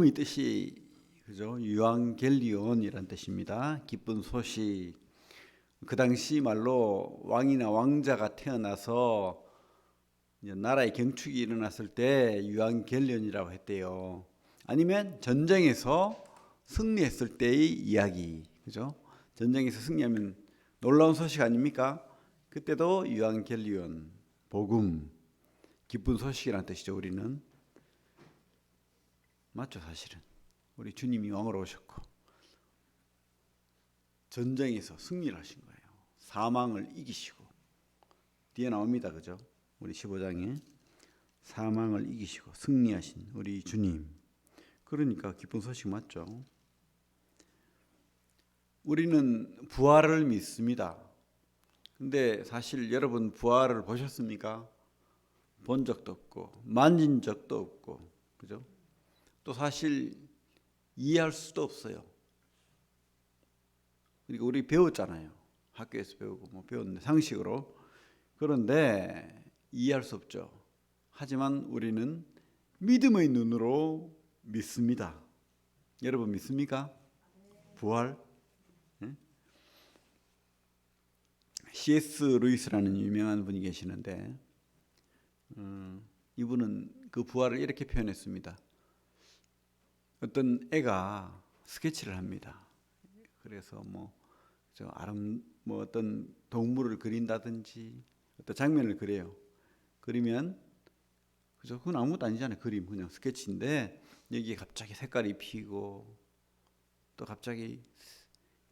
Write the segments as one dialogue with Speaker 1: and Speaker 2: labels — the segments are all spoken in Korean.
Speaker 1: 이 뜻이 그죠? 유앙겔리온이란 뜻입니다. 기쁜 소식. 그 당시 말로 왕이나 왕자가 태어나서 이제 나라의 경축이 일어났을 때 유앙겔리온이라고 했대요. 아니면 전쟁에서 승리했을 때의 이야기, 그죠? 전쟁에서 승리하면 놀라운 소식 아닙니까? 그때도 유앙겔리온, 복음, 기쁜 소식이라는 뜻이죠. 우리는 맞죠, 사실은. 우리 주님이 왕으로 오셨고 전쟁에서 승리를 하신 거예요. 사망을 이기시고 뒤에 나옵니다, 그죠? 우리 15장에 사망을 이기시고 승리하신 우리 주님. 그러니까 기쁜 소식 맞죠? 우리는 부활을 믿습니다. 근데 사실 여러분 부활을 보셨습니까? 본 적도 없고 만진 적도 없고, 그죠? 또 사실 이해할 수도 없어요. 그러니까 우리 배웠잖아요. 학교에서 배우고 뭐 배웠는데 상식으로. 그런데 이해할 수 없죠. 하지만 우리는 믿음의 눈으로 믿습니다. 여러분 믿습니까? 부활? 네? C.S. 루이스라는 유명한 분이 계시는데 이분은 그 부활을 이렇게 표현했습니다. 어떤 애가 스케치를 합니다. 그래서 뭐 어떤 동물을 그린다든지 어떤 장면을 그려요. 그리면 그죠? 그건 아무것도 아니잖아요. 그림 그냥 스케치인데 여기에 갑자기 색깔이 피고 또 갑자기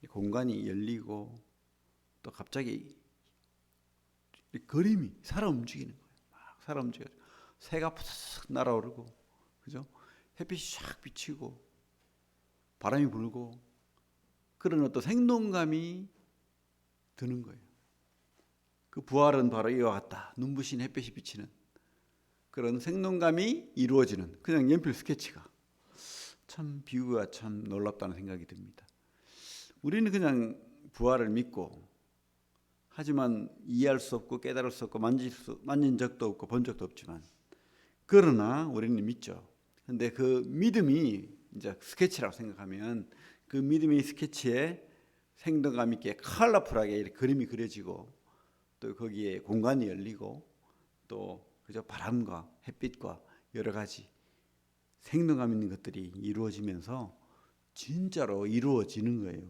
Speaker 1: 공간이 열리고 또 갑자기 그림이 살아 움직이는 거예요. 막 살아 움직여. 새가 푸석푸석 날아오르고, 그죠? 햇빛이 쫙 비치고 바람이 불고 그런 어떤 생동감이 드는 거예요. 그 부활은 바로 이와 같다. 눈부신 햇빛이 비치는 그런 생동감이 이루어지는 그냥 연필 스케치가 참 비유가 참 놀랍다는 생각이 듭니다. 우리는 그냥 부활을 믿고 하지만 이해할 수 없고 깨달을 수 없고 만진 적도 없고 본 적도 없지만 그러나 우리는 믿죠. 근데 그 믿음이 이제 스케치라고 생각하면 그 믿음의 스케치에 생동감 있게 컬러풀하게 이렇게 그림이 그려지고 또 거기에 공간이 열리고 또 그저 바람과 햇빛과 여러 가지 생동감 있는 것들이 이루어지면서 진짜로 이루어지는 거예요.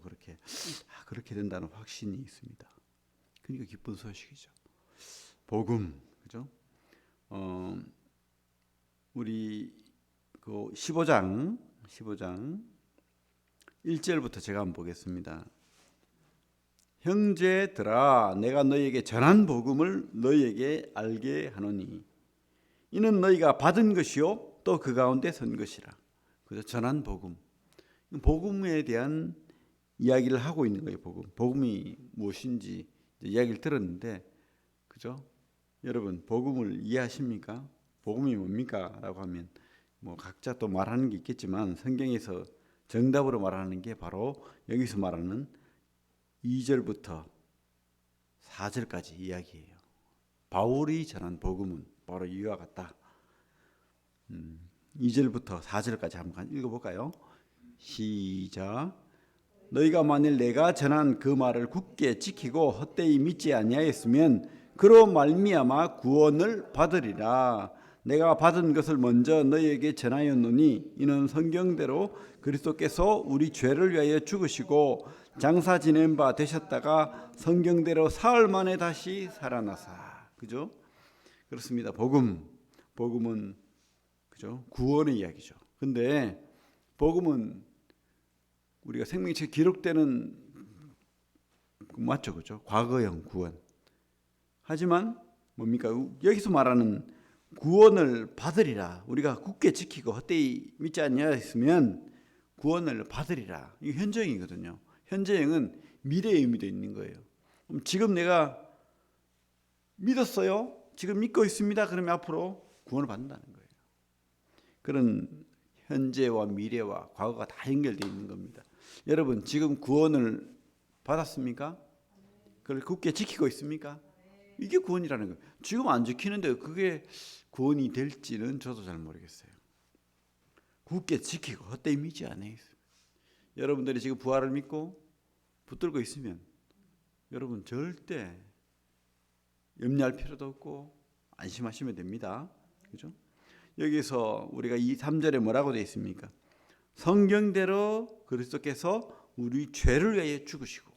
Speaker 1: 그렇게 된다는 확신이 있습니다. 그러니까 기쁜 소식이죠. 복음, 그죠? 우리 그 15장 1절부터 제가 한번 보겠습니다. 형제들아, 내가 너희에게 전한 복음을 너희에게 알게 하노니 이는 너희가 받은 것이요 또 그 가운데 선 것이라. 그죠? 전한 복음. 복음에 대한 이야기를 하고 있는 거예요. 복음이 무엇인지 이야기를 들었는데, 그죠? 여러분 복음을 이해하십니까? 복음이 뭡니까? 라고 하면 뭐 각자 또 말하는 게 있겠지만 성경에서 정답으로 말하는 게 바로 여기서 말하는 2절부터 4절까지 이야기예요. 바울이 전한 복음은 바로 이와 같다. 2절부터 4절까지 한번 읽어볼까요? 시작. 너희가 만일 내가 전한 그 말을 굳게 지키고 헛되이 믿지 아니하였으면 그로 말미암아 구원을 받으리라. 내가 받은 것을 먼저 너희에게 전하였노니 이는 성경대로 그리스도께서 우리 죄를 위하여 죽으시고 장사 지낸 바 되셨다가 성경대로 사흘 만에 다시 살아나사. 그죠? 그렇습니다. 복음은 그죠? 구원의 이야기죠. 근데 복음은 우리가 생명책에 기록되는 맞죠, 그죠? 과거형 구원. 하지만 뭡니까? 여기서 말하는 구원을 받으리라. 우리가 굳게 지키고 헛되이 믿지 아니하였으면 구원을 받으리라. 이게 현재형이거든요. 현재형은 미래의 의미도 있는 거예요. 그럼 지금 내가 믿었어요. 지금 믿고 있습니다. 그러면 앞으로 구원을 받는다는 거예요. 그런 현재와 미래와 과거가 다 연결되어 있는 겁니다. 여러분 지금 구원을 받았습니까? 그걸 굳게 지키고 있습니까? 이게 구원이라는 거예요. 지금 안 지키는데 그게 구원이 될지는 저도 잘 모르겠어요. 굳게 지키고 헛되이 믿지 않아요. 여러분들이 지금 부활을 믿고 붙들고 있으면 여러분 절대 염려할 필요도 없고 안심하시면 됩니다. 그죠? 여기서 우리가 이 3절에 뭐라고 되어 있습니까? 성경대로 그리스도께서 우리 죄를 위하여 죽으시고,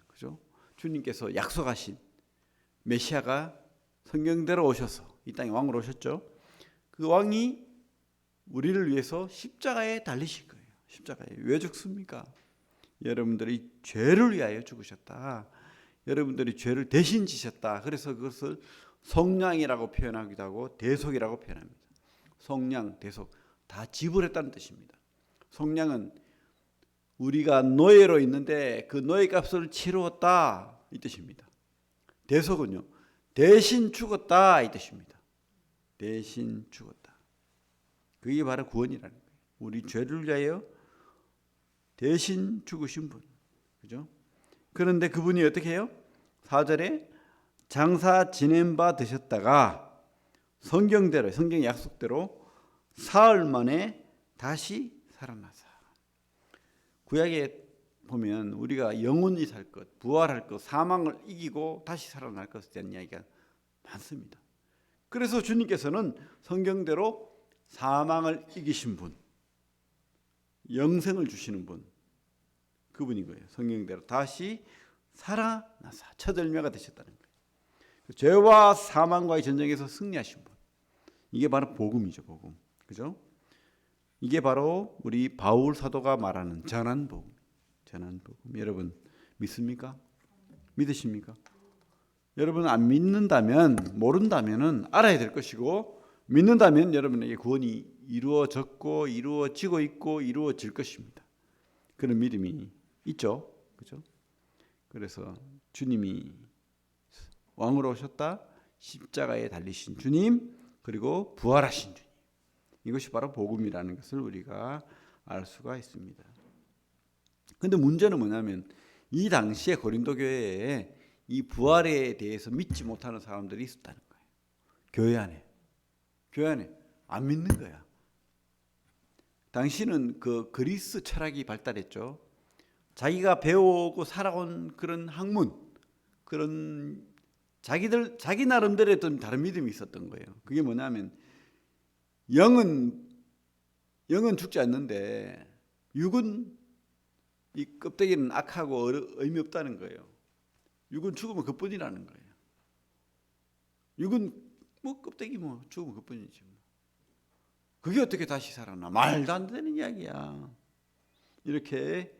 Speaker 1: 그죠? 주님께서 약속하신 메시아가 성경대로 오셔서 이 땅에 왕으로 오셨죠. 그 왕이 우리를 위해서 십자가에 달리실 거예요. 십자가에 왜 죽습니까? 여러분들이 죄를 위하여 죽으셨다. 여러분들이 죄를 대신 지셨다. 그래서 그것을 속량이라고 표현하기도 하고 대속이라고 표현합니다. 속량, 대속 다 지불했다는 뜻입니다. 속량은 우리가 노예로 있는데 그 노예 값을 치루었다 이 뜻입니다. 대속은요, 대신 죽었다 이 뜻입니다. 대신 죽었다. 그게 바로 구원이라는 거예요. 우리 죄를 위하여 대신 죽으신 분, 그죠? 그런데 그분이 어떻게 해요? 4절에 장사 지낸 바 되셨다가 성경대로, 성경 약속대로 사흘 만에 다시 살아나사. 구약에 보면 우리가 영원히 살 것, 부활할 것, 사망을 이기고 다시 살아날 것에 대한 이야기가 많습니다. 그래서 주님께서는 성경대로 사망을 이기신 분, 영생을 주시는 분, 그분인 거예요. 성경대로 다시 살아나사 첫 열매가 되셨다는 거예요. 죄와 사망과의 전쟁에서 승리하신 분, 이게 바로 복음이죠. 복음, 그죠? 이게 바로 우리 바울 사도가 말하는 전한 복음. 전한 복음. 여러분 믿습니까? 믿으십니까? 여러분 안 믿는다면, 모른다면은 알아야 될 것이고, 믿는다면 여러분에게 구원이 이루어졌고 이루어지고 있고 이루어질 것입니다. 그런 믿음이 있죠, 그죠? 그래서 주님이 왕으로 오셨다, 십자가에 달리신 주님, 그리고 부활하신 주님, 이것이 바로 복음이라는 것을 우리가 알 수가 있습니다. 그런데 문제는 뭐냐면 이 당시에 고린도 교회에 이 부활에 대해서 믿지 못하는 사람들이 있었다는 거예요. 교회 안에 안 믿는 거야. 당시는 그 그리스 철학이 발달했죠. 자기가 배우고 살아온 그런 학문, 그런 자기 나름대로의 어떤 다른 믿음이 있었던 거예요. 그게 뭐냐면 영은 죽지 않는데 육은, 이 껍데기는 악하고 의미 없다는 거예요. 육은 죽으면 그뿐이라는 거예요. 육은 뭐 껍데기 뭐 죽으면 그뿐이지. 그게 어떻게 다시 살아나? 말도 안 되는 이야기야. 이렇게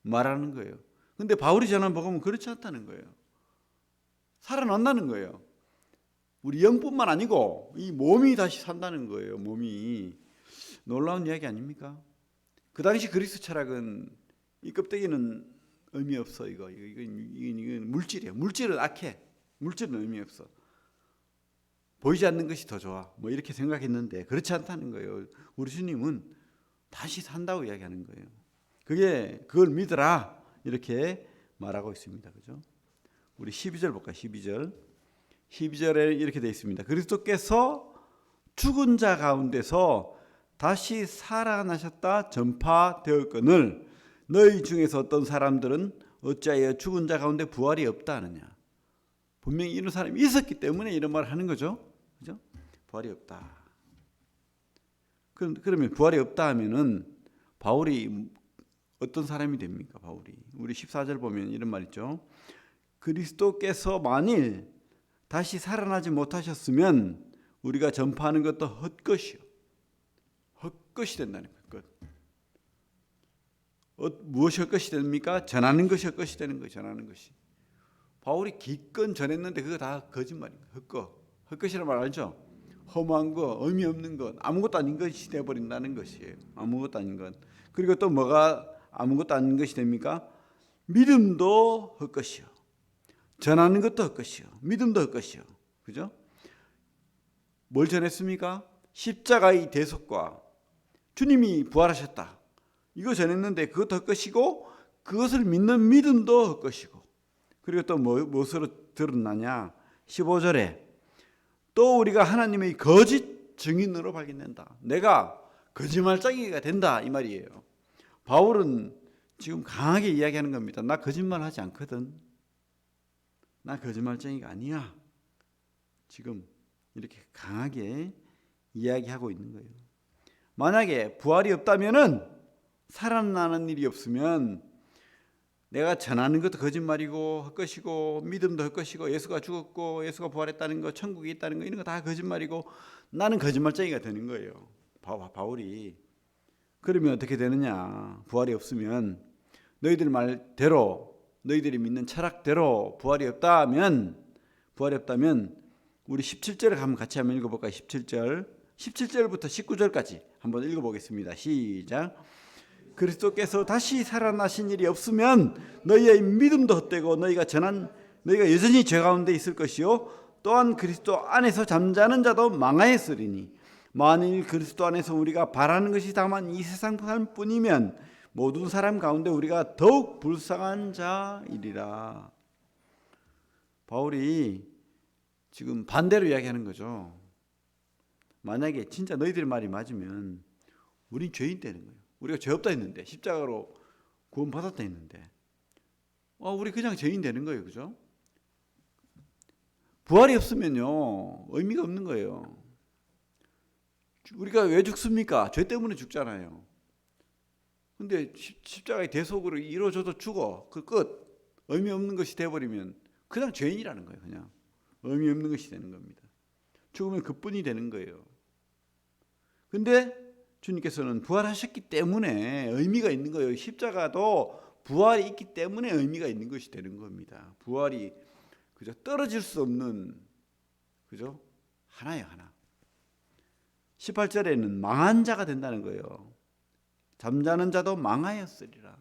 Speaker 1: 말하는 거예요. 근데 바울이 전한 복음은 그렇지 않다는 거예요. 살아난다는 거예요. 우리 영뿐만 아니고 이 몸이 다시 산다는 거예요. 몸이. 놀라운 이야기 아닙니까? 그 당시 그리스 철학은 이 껍데기는 의미 없어. 이건 물질이야. 물질은 악해. 물질은 의미 없어. 보이지 않는 것이 더 좋아. 뭐 이렇게 생각했는데 그렇지 않다는 거예요. 우리 주님은 다시 산다고 이야기하는 거예요. 그걸 믿으라 이렇게 말하고 있습니다. 그죠? 우리 12절 볼까요? 12절에 이렇게 되어 있습니다. 그리스도께서 죽은 자 가운데서 다시 살아나셨다 전파되었거늘 너희 중에서 어떤 사람들은 어찌하여 죽은 자 가운데 부활이 없다 하느냐. 분명히 이런 사람이 있었기 때문에 이런 말을 하는 거죠. 그죠? 부활이 없다. 그러면 부활이 없다 하면은 바울이 어떤 사람이 됩니까? 바울이. 우리 14절 보면 이런 말 있죠. 그리스도께서 만일 다시 살아나지 못하셨으면 우리가 전파하는 것도 헛것이요. 헛것이 된다는 것. 무엇이 헛것이 됩니까? 전하는 것이 헛것이 되는 거예요. 전하는 것이. 바울이 기껏 전했는데 그거 다 거짓말입니다. 헛것이라는 말 알죠? 허무한 거, 의미 없는 것, 아무것도 아닌 것이 되어버린다는 것이에요. 아무것도 아닌 것. 그리고 또 뭐가 아무것도 아닌 것이 됩니까? 믿음도 헛것이요. 전하는 것도 헛것이요. 믿음도 헛것이요. 그죠? 뭘 전했습니까? 십자가의 대속과 주님이 부활하셨다. 이거 전했는데 그것도 헛것이고 그것을 믿는 믿음도 헛것이고 그리고 또 무엇으로 드러나냐? 15절에 또 우리가 하나님의 거짓 증인으로 발견된다. 내가 거짓말쟁이가 된다 이 말이에요. 바울은 지금 강하게 이야기하는 겁니다. 나 거짓말하지 않거든. 나 거짓말쟁이가 아니야. 지금 이렇게 강하게 이야기하고 있는 거예요. 만약에 부활이 없다면은, 살아나는 일이 없으면 내가 전하는 것도 거짓말이고 헛것이고 믿음도 헛것이고 예수가 죽었고 예수가 부활했다는 거, 천국에 있다는 거, 이런 거 다 거짓말이고 나는 거짓말쟁이가 되는 거예요. 바울이. 그러면 어떻게 되느냐? 부활이 없으면 너희들 말대로, 너희들이 믿는 철학대로 부활이 없다면 우리 17절을 한번 같이 한번 읽어볼까요? 17절부터 19절까지 한번 읽어보겠습니다. 시작. 그리스도께서 다시 살아나신 일이 없으면 너희의 믿음도 헛되고 너희가 여전히 죄 가운데 있을 것이요 또한 그리스도 안에서 잠자는 자도 망하였으리니 만일 그리스도 안에서 우리가 바라는 것이 다만 이 세상 삶뿐이면 모든 사람 가운데 우리가 더욱 불쌍한 자이리라. 바울이 지금 반대로 이야기하는 거죠. 만약에 진짜 너희들 말이 맞으면 우린 죄인 되는 거예요. 우리가 죄 없다 했는데, 십자가로 구원 받았다 했는데 우리 그냥 죄인 되는 거예요. 그죠? 부활이 없으면요 의미가 없는 거예요. 우리가 왜 죽습니까? 죄 때문에 죽잖아요. 근데 십자가의 대속으로 이루어져도 죽어. 그 끝. 의미 없는 것이 되어버리면 그냥 죄인이라는 거예요. 그냥 의미 없는 것이 되는 겁니다. 죽으면 그뿐이 되는 거예요. 근데 주님께서는 부활하셨기 때문에 의미가 있는 거예요. 십자가도 부활이 있기 때문에 의미가 있는 것이 되는 겁니다. 부활이 그저 떨어질 수 없는, 그죠? 하나예요, 하나. 18절에는 망한 자가 된다는 거예요. 잠자는 자도 망하였으리라.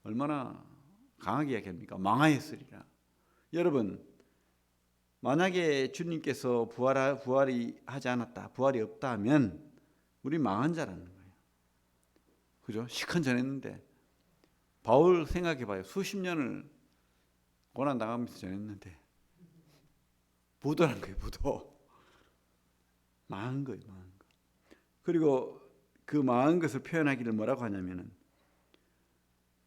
Speaker 1: 얼마나 강하게 이야기합니까? 망하였으리라. 여러분, 만약에 주님께서 부활이 하지 않았다, 부활이 없다면 우리 망한 자라는 거예요. 그죠? 시큰 전했는데, 바울 생각해봐요. 수십 년을 고난 당하면서 전했는데 부도란 거예요. 부도. 망한 거예요. 망한 거. 그리고 그 망한 것을 표현하기를 뭐라고 하냐면은,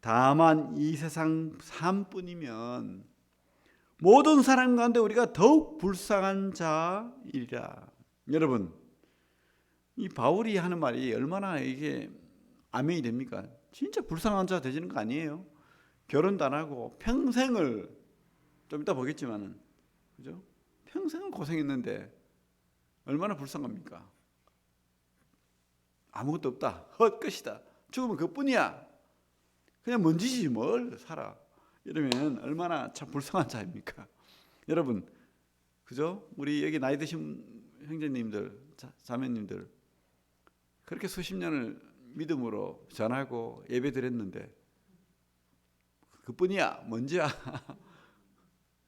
Speaker 1: 다만 이 세상 삶뿐이면 모든 사람 가운데 우리가 더욱 불쌍한 자이라. 여러분, 이 바울이 하는 말이 얼마나 이게 아멘이 됩니까? 진짜 불쌍한 자 되시는 거 아니에요? 결혼도 안 하고 평생을, 좀 이따 보겠지만은, 그죠? 평생을 고생했는데 얼마나 불쌍합니까? 아무것도 없다. 헛것이다. 죽으면 그뿐이야. 그냥 먼지지 뭘 살아. 이러면 얼마나 참 불쌍한 자입니까? 여러분, 그죠? 우리 여기 나이 드신 형제님들, 자매님들, 그렇게 수십 년을 믿음으로 전하고 예배 드렸는데 그뿐이야, 먼지야.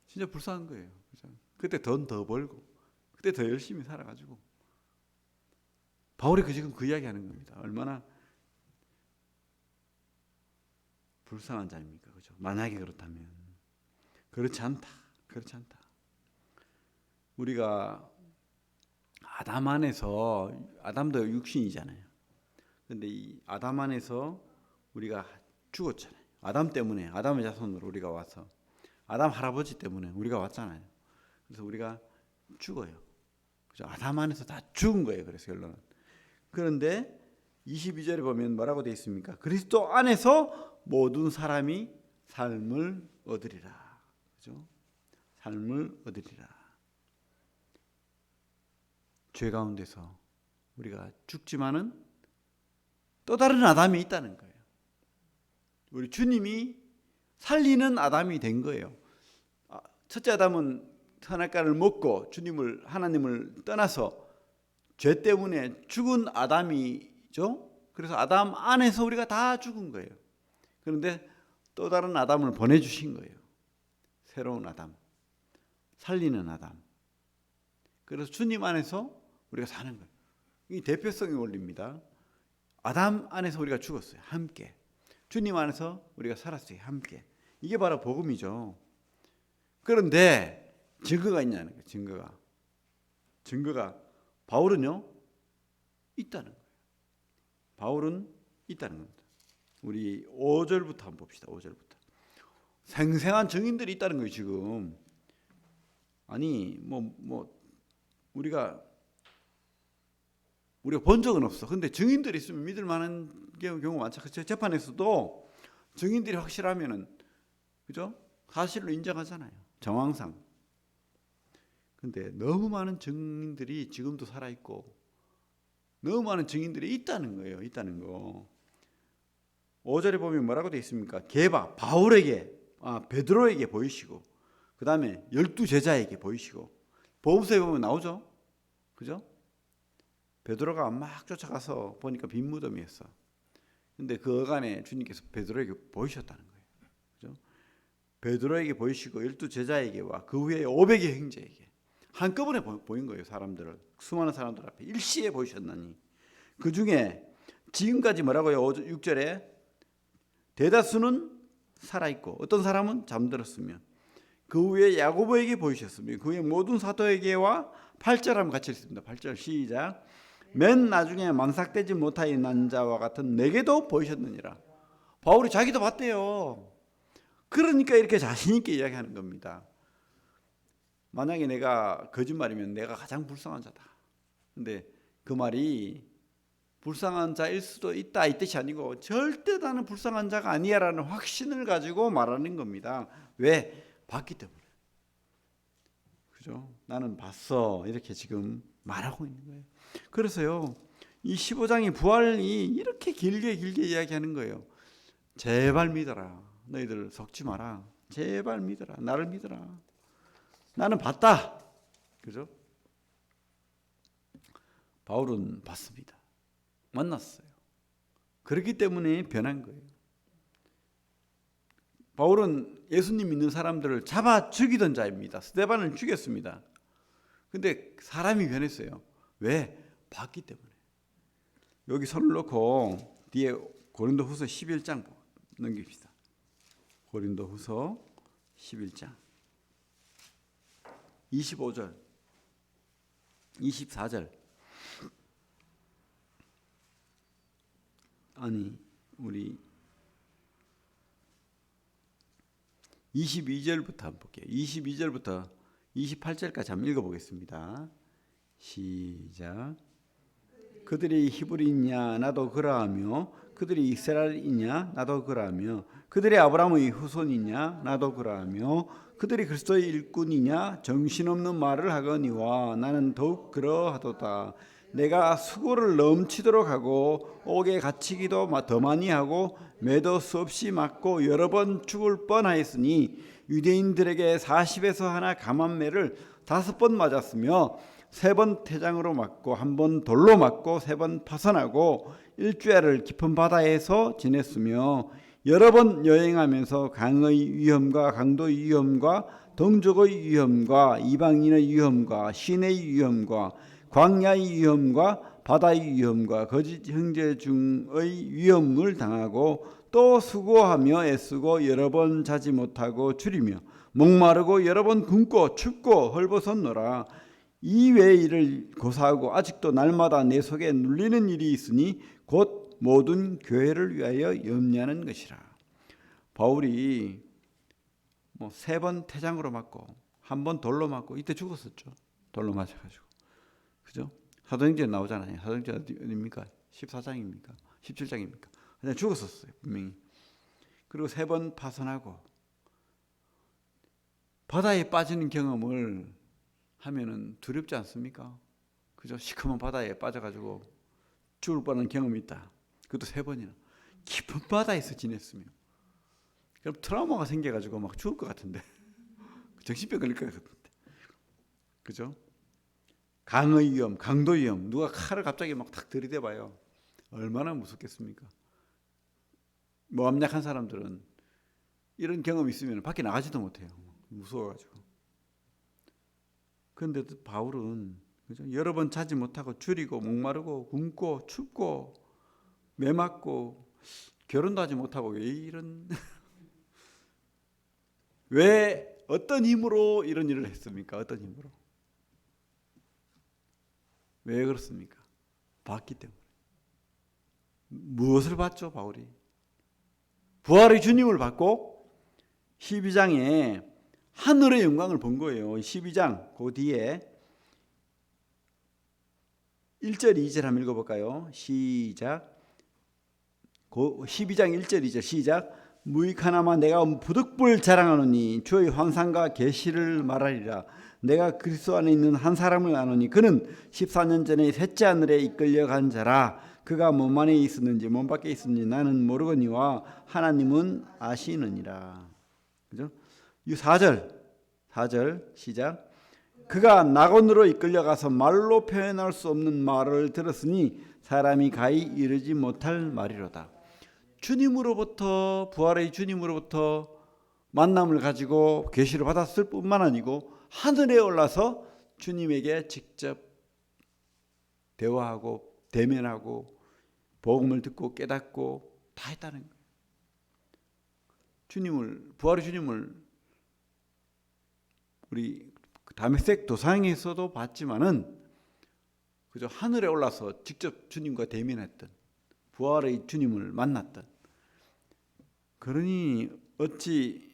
Speaker 1: 진짜 불쌍한 거예요. 그죠? 그때 돈 더 벌고, 그때 더 열심히 살아가지고. 바울이 지금 그 이야기하는 겁니다. 얼마나 불쌍한 자입니까? 그죠? 만약에 그렇다면. 그렇지 않다. 그렇지 않다. 우리가 아담 안에서, 아담도 육신이잖아요. 근데 이 아담 안에서 우리가 죽었잖아요. 아담 때문에, 아담의 자손으로 우리가 와서, 아담 할아버지 때문에 우리가 왔잖아요. 그래서 우리가 죽어요. 그죠? 아담 안에서 다 죽은 거예요. 그래서 결론은. 그런데 22절에 보면 뭐라고 되어 있습니까? 그리스도 안에서 모든 사람이 삶을 얻으리라. 그죠? 삶을 얻으리라. 죄 가운데서 우리가 죽지만은 또 다른 아담이 있다는 거예요. 우리 주님이 살리는 아담이 된 거예요. 첫째 아담은 선악과를 먹고 하나님을 떠나서 죄 때문에 죽은 아담이죠. 그래서 아담 안에서 우리가 다 죽은 거예요. 그런데 또 다른 아담을 보내주신 거예요. 새로운 아담, 살리는 아담. 그래서 주님 안에서 우리가 사는 거예요. 이 대표성의 원리입니다. 아담 안에서 우리가 죽었어요. 함께. 주님 안에서 우리가 살았어요. 함께. 이게 바로 복음이죠. 그런데 증거가 있냐는 거예요. 증거가. 바울은요, 있다는 거예요. 바울은 있다는 겁니다. 우리 5절부터 한번 봅시다. 5절부터. 생생한 증인들이 있다는 거예요, 지금. 아니, 우리가 본 적은 없어. 근데 증인들이 있으면 믿을 만한 경우 많죠. 재판에서도 증인들이 확실하면은, 그죠? 사실로 인정하잖아요. 정황상. 근데 너무 많은 증인들이 지금도 살아있고, 너무 많은 증인들이 있다는 거예요. 있다는 거. 5절에 보면 뭐라고 되어 있습니까? 바울에게, 베드로에게 보이시고, 그 다음에 12제자에게 보이시고, 보험서에 보면 나오죠? 그죠? 베드로가 막 쫓아가서 보니까 빈 무덤이었어. 근데 그 어간에 주님께서 베드로에게 보이셨다는 거예요. 그죠? 베드로에게 보이시고 12제자에게와 그 후에 500의 형제에게 한꺼번에 보인 거예요. 사람들을, 수많은 사람들 앞에 일시에 보이셨나니. 그 중에 지금까지 뭐라고요? 6절에 대다수는 살아있고 어떤 사람은 잠들었으며 그 후에 야고보에게 보이셨으며 그 후에 모든 사도에게와 8절 한번 같이 읽습니다. 8절 시작. 맨 나중에 만삭되지 못하여 난 자와 같은 내게도 보이셨느니라. 바울이 자기도 봤대요. 그러니까 이렇게 자신 있게 이야기하는 겁니다. 만약에 내가 거짓말이면 내가 가장 불쌍한 자다. 근데 그 말이 불쌍한 자일 수도 있다 이 뜻이 아니고 절대 나는 불쌍한 자가 아니야라는 확신을 가지고 말하는 겁니다. 왜? 봤기 때문에. 그죠? 나는 봤어. 이렇게 지금 말하고 있는 거예요. 그래서요, 이 15장의 부활이 이렇게 길게 이야기하는 거예요. 제발 믿어라. 너희들 속지 마라. 제발 믿어라. 나를 믿어라. 나는 봤다. 그죠? 바울은 봤습니다. 만났어요. 그렇기 때문에 변한 거예요. 바울은 예수님 믿는 사람들을 잡아 죽이던 자입니다. 스데반을 죽였습니다. 근데 사람이 변했어요. 왜? 봤기 때문에. 여기 손을 놓고 뒤에 고린도후서 11장 넘깁시다. 고린도후서 11장 25절 24절 아니 우리 22절부터 한번 볼게요. 22절부터 28절까지 한번 읽어보겠습니다. 시작. 그들이 히브리냐 나도 그러하며 그들이 이스라엘이냐 나도 그러하며 그들이 아브라함의 후손이냐 나도 그러하며 그들이 그리스도의 일꾼이냐 정신없는 말을 하거니와 나는 더욱 그러하도다. 내가 수고를 넘치도록 하고 옥에 갇히기도 더 많이 하고 매도 수없이 맞고 여러 번 죽을 뻔하였으니 유대인들에게 40에서 하나 감한매를 5번 맞았으며 3번 태장으로 맞고 1번 돌로 맞고 3번 파선하고 일주일을 깊은 바다에서 지냈으며 여러 번 여행하면서 강의 위험과 강도의 위험과 동족의 위험과 이방인의 위험과 신의 위험과 광야의 위험과 바다의 위험과 거짓 형제 중의 위험을 당하고 또 수고하며 애쓰고 여러 번 자지 못하고 줄이며 목마르고 여러 번 굶고 춥고 헐벗었노라. 이 외의 일을 고사하고 아직도 날마다 내 속에 눌리는 일이 있으니 곧 모든 교회를 위하여 염려하는 것이라. 바울이 3번 태장으로 맞고 1번 돌로 맞고 이때 죽었었죠. 돌로 맞아가지고. 그죠? 사도행전에 나오잖아요. 사도행전 어디입니까? 14장입니까? 17장입니까? 그냥 죽었었어요. 분명히. 그리고 3번 파선하고 바다에 빠지는 경험을 하면은 두렵지 않습니까? 그죠? 시커먼 바다에 빠져가지고 죽을 뻔한 경험이 있다. 그것도 3번이나. 깊은 바다에서 지냈으며. 그럼 트라우마가 생겨가지고 막 죽을 것 같은데. 정신병 걸릴 것 같은데. 그죠? 강의 위험, 강도 위험. 누가 칼을 갑자기 막 탁 들이대봐요. 얼마나 무섭겠습니까? 암약한 사람들은 이런 경험이 있으면 밖에 나가지도 못해요. 무서워가지고. 그런데도 바울은 그죠? 여러 번 자지 못하고 줄이고 목마르고 굶고 춥고 매맞고 결혼도 하지 못하고 왜 이런 왜 어떤 힘으로 이런 일을 했습니까? 어떤 힘으로? 왜 그렇습니까? 봤기 때문에. 무엇을 봤죠, 바울이? 부활의 주님을 봤고 12장에 하늘의 영광을 본 거예요. 12장 그 뒤에 1절 2절 한번 읽어볼까요? 시작. 12장 1절 2절 시작. 무익하나마 내가 부득불 자랑하노니 주의 환상과 계시를 말하리라. 내가 그리스도 안에 있는 한 사람을 아노니 그는 14년 전에 셋째 하늘에 이끌려간 자라. 그가 몸 안에 있었는지 몸 밖에 있었는지 나는 모르거니와 하나님은 아시느니라. 그죠? 이 4절 시작. 그가 낙원으로 이끌려가서 말로 표현할 수 없는 말을 들었으니 사람이 가히 이르지 못할 말이로다. 주님으로부터 부활의 주님으로부터 만남을 가지고 계시를 받았을 뿐만 아니고 하늘에 올라서 주님에게 직접 대화하고 대면하고 복음을 듣고 깨닫고 다 했다는 거예요. 주님을 부활의 주님을 우리 다메섹 도상에서도 봤지만은 그저 하늘에 올라서 직접 주님과 대면했던 부활의 주님을 만났던 그러니 어찌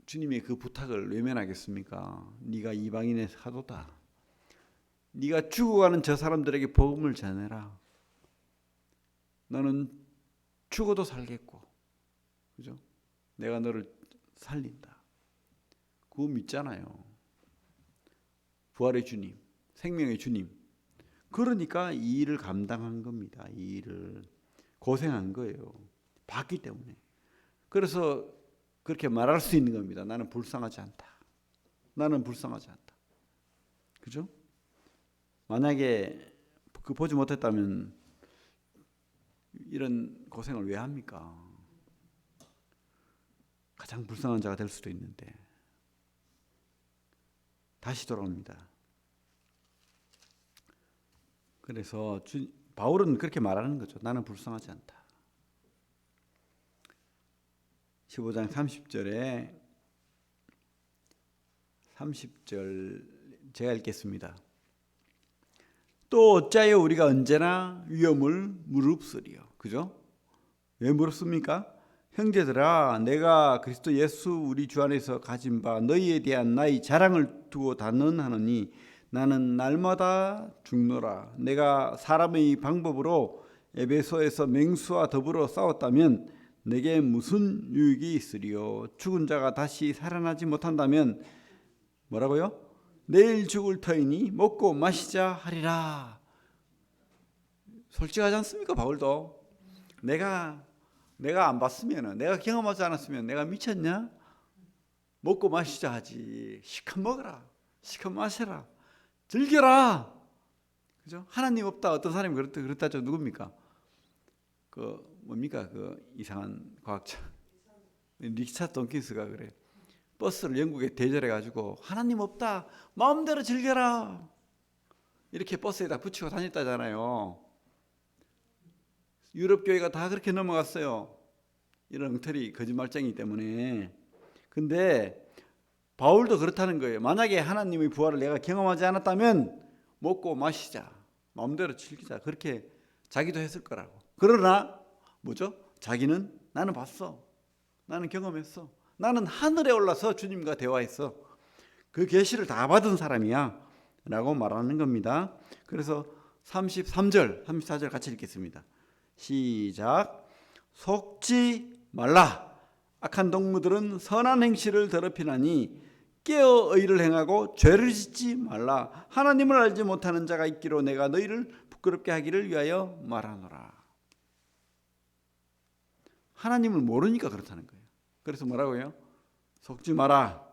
Speaker 1: 주님의 그 부탁을 외면하겠습니까? 네가 이방인의 사도다. 네가 죽어가는 저 사람들에게 복음을 전해라. 너는 죽어도 살겠고, 그죠? 내가 너를 살린다. 그거 믿잖아요. 부활의 주님, 생명의 주님. 그러니까 이 일을 감당한 겁니다. 이 일을 고생한 거예요. 봤기 때문에. 그래서 그렇게 말할 수 있는 겁니다. 나는 불쌍하지 않다. 나는 불쌍하지 않다. 그죠? 만약에 그 보지 못했다면 이런 고생을 왜 합니까? 가장 불쌍한 자가 될 수도 있는데. 다시 돌아옵니다. 그래서 바울은 그렇게 말하는 거죠. 나는 불쌍하지 않다. 15장 30절 제가 읽겠습니다. 또 어찌하여 우리가 언제나 위험을 무릅쓰리요. 그죠? 왜 무릅습니까? 형제들아 내가 그리스도 예수 우리 주 안에서 가진 바 너희에 대한 나의 자랑을 두고 단언하노니 나는 날마다 죽노라. 내가 사람의 방법으로 에베소에서 맹수와 더불어 싸웠다면 내게 무슨 유익이 있으리요? 죽은 자가 다시 살아나지 못한다면 뭐라고요? 내일 죽을 터이니 먹고 마시자 하리라. 솔직하지 않습니까? 바울도 내가 안 봤으면, 내가 경험하지 않았으면 내가 미쳤냐? 먹고 마시자 하지. 시컷 먹어라, 시컷 마셔라, 즐겨라. 그죠? 하나님 없다. 어떤 사람이 그렇다죠. 누굽니까? 그 뭡니까? 그 이상한 과학자 리차드 돈킨스가 그래. 버스를 영국에 대절해 가지고 하나님 없다. 마음대로 즐겨라. 이렇게 버스에다 붙이고 다녔다잖아요. 유럽 교회가 다 그렇게 넘어갔어요. 이런 엉터리 거짓말쟁이 때문에. 근데 바울도 그렇다는 거예요. 만약에 하나님의 부활을 내가 경험하지 않았다면 먹고 마시자, 마음대로 즐기자, 그렇게 자기도 했을 거라고. 그러나 뭐죠? 자기는 나는 봤어, 나는 경험했어, 나는 하늘에 올라서 주님과 대화했어, 그 계시를 다 받은 사람이야 라고 말하는 겁니다. 그래서 33절 34절 같이 읽겠습니다. 시작. 속지 말라. 악한 동무들은 선한 행실을 더럽히나니 깨어 의를 행하고 죄를 짓지 말라. 하나님을 알지 못하는 자가 있기로 내가 너희를 부끄럽게 하기를 위하여 말하노라. 하나님을 모르니까 그렇다는 거예요. 그래서 뭐라고요? 속지 마라,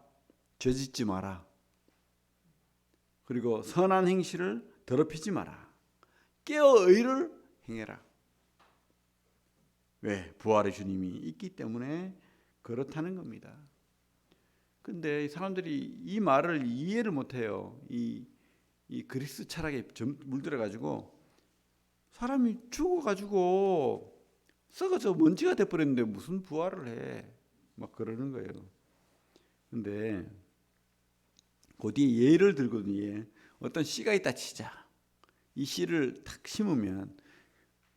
Speaker 1: 죄 짓지 마라, 그리고 선한 행실을 더럽히지 마라, 깨어 의를 행해라. 왜? 부활의 주님이 있기 때문에 그렇다는 겁니다. 근데 사람들이 이 말을 이해를 못해요. 이 그리스 철학에 물들어가지고 사람이 죽어가지고 썩어져 먼지가 돼버렸는데 무슨 부활을 해? 막 그러는 거예요. 근데 그 뒤에 예를 들거든요. 어떤 씨가 있다 치자. 이 씨를 탁 심으면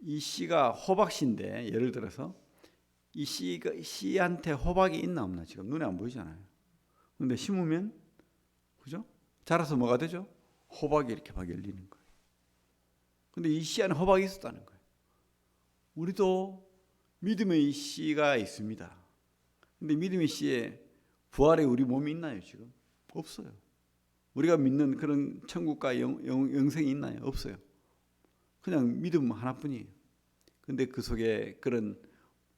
Speaker 1: 이 씨가 호박씨인데 예를 들어서 이 씨한테 호박이 있나 없나 지금 눈에 안 보이잖아요. 근데 심으면 그죠? 자라서 뭐가 되죠? 호박이 이렇게 막 열리는 거예요. 근데 이 씨 안에 호박이 있었다는 거예요. 우리도 믿음의 씨가 있습니다. 근데 믿음의 씨에 부활의 우리 몸이 있나요 지금? 없어요. 우리가 믿는 그런 천국과 영생이 있나요? 없어요. 그냥 믿음 하나뿐이에요. 근데 그 속에 그런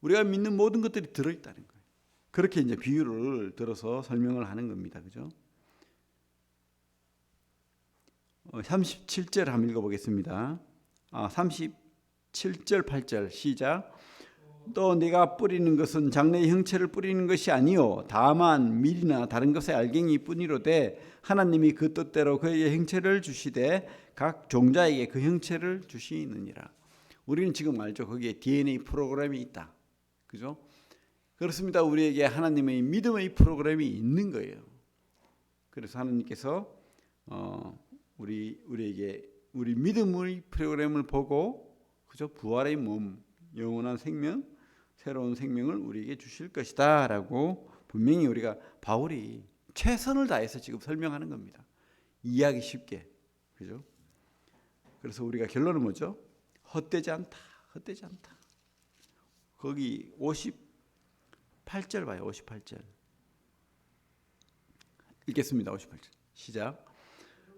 Speaker 1: 우리가 믿는 모든 것들이 들어있다는 거예요. 그렇게 이제 비유를 들어서 설명을 하는 겁니다. 그죠? 37절 한번 읽어보겠습니다. 37절 8절 시작. 또 네가 뿌리는 것은 장래의 형체를 뿌리는 것이 아니요 다만 밀이나 다른 것의 알갱이 뿐이로되 하나님이 그 뜻대로 그의 형체를 주시되 각 종자에게 그 형체를 주시느니라. 우리는 지금 알죠. 거기에 DNA 프로그램이 있다. 그죠? 그렇습니다. 우리에게 하나님의 믿음의 프로그램이 있는 거예요. 그래서 하나님께서 우리에게 우리 믿음의 프로그램을 보고 그죠? 부활의 몸, 영원한 생명, 새로운 생명을 우리에게 주실 것이다라고 분명히 우리가 바울이 최선을 다해서 지금 설명하는 겁니다. 이해하기 쉽게. 그죠? 그래서 우리가 결론은 뭐죠? 헛되지 않다. 헛되지 않다. 거기 58절 봐요. 58절. 읽겠습니다. 58절. 시작.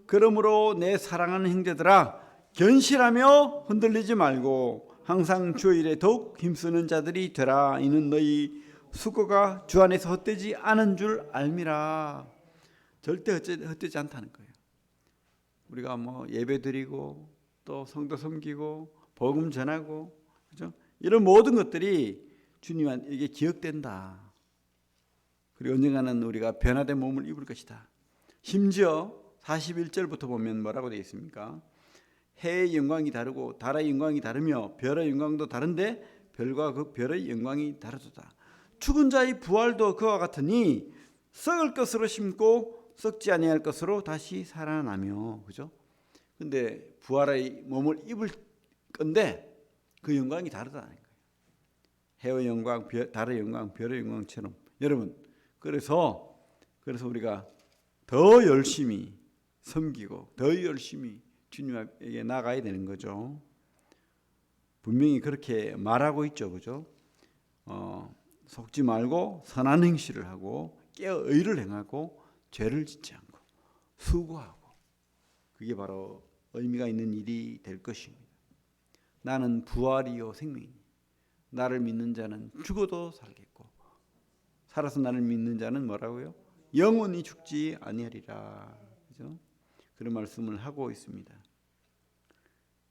Speaker 1: 그러므로 내 사랑하는 형제들아 견실하며 흔들리지 말고 항상 주일에 더욱 힘쓰는 자들이 되라. 이는 너희 수고가 주 안에서 헛되지 않은 줄 알미라. 절대 헛되지 않다는 거예요. 우리가 뭐 예배 드리고 또 성도 섬기고 복음 전하고 그죠? 이런 모든 것들이 주님에게 기억된다. 그리고 언젠가는 우리가 변화된 몸을 입을 것이다. 심지어 41절부터 보면 뭐라고 되어 있습니까? 해의 영광이 다르고 달의 영광이 다르며 별의 영광도 다른데 별과 그 별의 영광이 다르도다. 죽은 자의 부활도 그와 같으니 썩을 것으로 심고 썩지 아니할 것으로 다시 살아나며 그죠? 근데 부활의 몸을 입을 건데 그 영광이 다르다는 거예요. 해의 영광, 달의 영광, 별의 영광처럼 여러분 그래서 우리가 더 열심히 섬기고 더 열심히 주님에게 나가야 되는 거죠. 분명히 그렇게 말하고 있죠, 그죠? 속지 말고 선한 행실을 하고 깨어 의를 행하고 죄를 짓지 않고 수고하고 그게 바로 의미가 있는 일이 될 것입니다. 나는 부활이요 생명이니 나를 믿는 자는 죽어도 살겠고 살아서 나를 믿는 자는 뭐라고요? 영원히 죽지 아니하리라. 그죠? 그런 말씀을 하고 있습니다.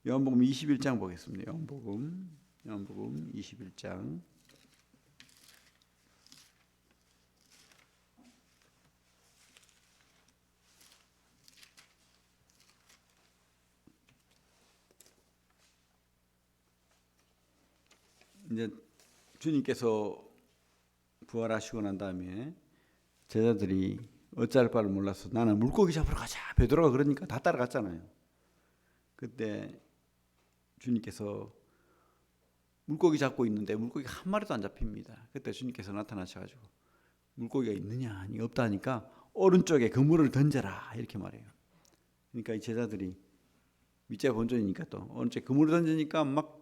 Speaker 1: 요한복음 21장 보겠습니다. 요한복음 21장. 이제 주님께서 부활하시고 난 다음에 제자들이 어찌할 바를 몰라서 나는 물고기 잡으러 가자. 베드로가 그러니까 다 따라갔잖아요. 그때 주님께서 물고기 잡고 있는데 물고기가 한 마리도 안 잡힙니다. 그때 주님께서 나타나셔가지고 물고기가 있느냐 아니 없다 하니까 오른쪽에 그물을 던져라 이렇게 말해요. 그러니까 이 제자들이 밑에 본전이니까 또 오른쪽에 그물을 던지니까 막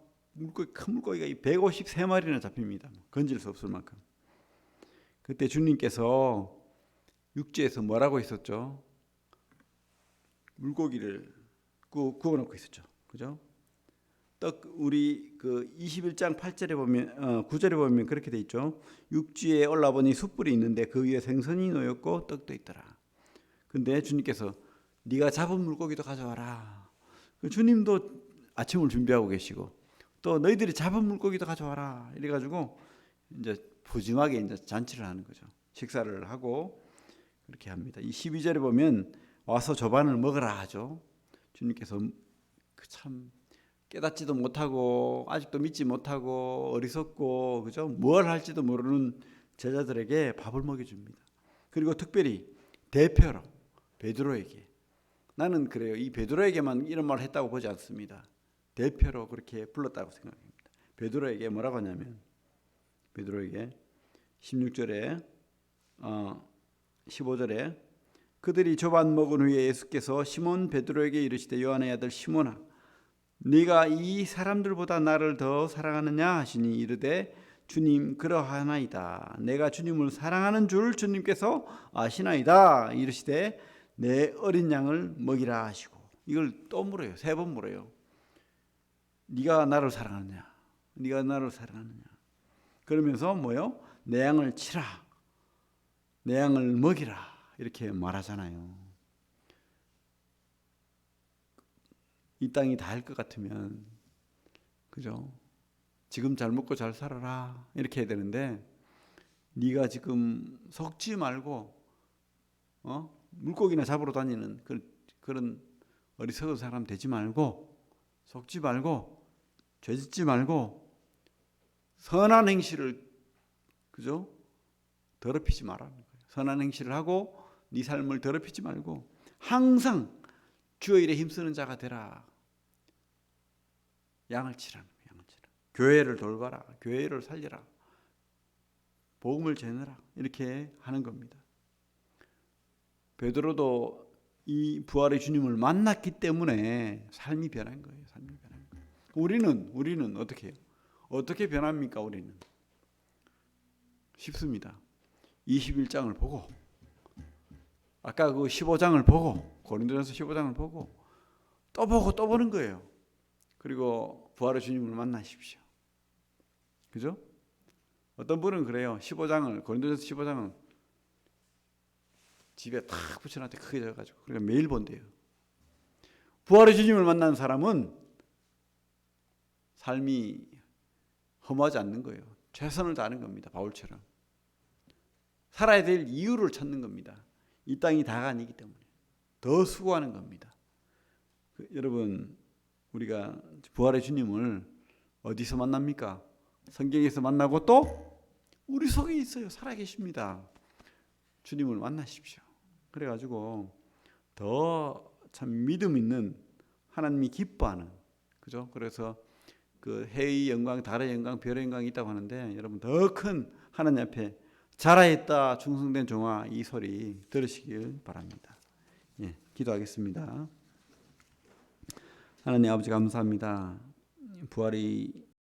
Speaker 1: 큰 물고기가 153마리나 잡힙니다. 건질 수 없을 만큼. 그때 주님께서 육지에서 뭐라고 했었죠? 물고기를 구워놓고 있었죠. 그죠? 우리 그 21장 8절에 보면 9절에 보면 그렇게 돼 있죠. 육지에 올라보니 숯불이 있는데 그 위에 생선이 놓였고 떡도 있더라. 근데 주님께서 네가 잡은 물고기도 가져와라. 주님도 아침을 준비하고 계시고 또 너희들이 잡은 물고기도 가져와라. 이래가지고 이제 푸짐하게 이제 잔치를 하는 거죠. 식사를 하고 그렇게 합니다. 이 12절에 보면 와서 저반을 먹으라 하죠. 주님께서 참 깨닫지도 못하고 아직도 믿지 못하고 어리석고 그죠? 뭘 할지도 모르는 제자들에게 밥을 먹여줍니다. 그리고 특별히 대표로 베드로에게 나는 그래요. 이 베드로에게만 이런 말을 했다고 보지 않습니다. 대표로 그렇게 불렀다고 생각합니다. 베드로에게 뭐라고 하냐면 베드로에게 16절에 15절에 그들이 조반 먹은 후에 예수께서 시몬 베드로에게 이르시되 요한의 아들 시몬아 네가 이 사람들보다 나를 더 사랑하느냐 하시니 이르되 주님 그러하나이다. 내가 주님을 사랑하는 줄 주님께서 아시나이다. 이르시되 내 어린 양을 먹이라 하시고 이걸 또 물어요. 3번 물어요. 네가 나를 사랑하느냐? 네가 나를 사랑하느냐? 그러면서 뭐요? 내 양을 치라. 내 양을 먹이라. 이렇게 말하잖아요. 이 땅이 다 할 것 같으면 그죠? 지금 잘 먹고 잘 살아라 이렇게 해야 되는데 네가 지금 속지 말고 물고기나 잡으러 다니는 그런 어리석은 사람 되지 말고 속지 말고 죄짓지 말고 선한 행실을 그죠? 더럽히지 말라는 거예요. 선한 행실을 하고 네 삶을 더럽히지 말고 항상 주의 일에 힘쓰는 자가 되라. 양을 치라는 거예요. 양을 치라. 교회를 돌봐라. 교회를 살려라. 복음을 전해라. 이렇게 하는 겁니다. 베드로도 이 부활의 주님을 만났기 때문에 삶이 변한 거예요. 삶이 변한 거예요. 우리는 어떻게 해요? 어떻게 변합니까? 우리는 쉽습니다. 21장을 보고 아까 그 15장을 보고 고린도전서 15장을 보고 또 보고 또 보는 거예요. 그리고 부활의 주님을 만나십시오. 그죠? 어떤 분은 그래요. 15장을 고린도전서 15장은 집에 탁 붙여놨대 크게 적어가지고 그러니까 매일 본대요. 부활의 주님을 만난 사람은 삶이 허무하지 않는 거예요. 최선을 다하는 겁니다. 바울처럼 살아야 될 이유를 찾는 겁니다. 이 땅이 다가 아니기 때문에 더 수고하는 겁니다. 여러분 우리가 부활의 주님을 어디서 만납니까? 성경에서 만나고 또 우리 속에 있어요. 살아계십니다. 주님을 만나십시오. 그래가지고 더 참 믿음 있는 하나님이 기뻐하는 그죠? 그래서 그 해의 영광, 달의 영광, 별의 영광이 있다고 하는데 여러분 더 큰 하나님 앞에 잘하였다 충성된 종아 이 소리 들으시길 바랍니다. 예, 기도하겠습니다. 하나님 아버지 감사합니다. 부활이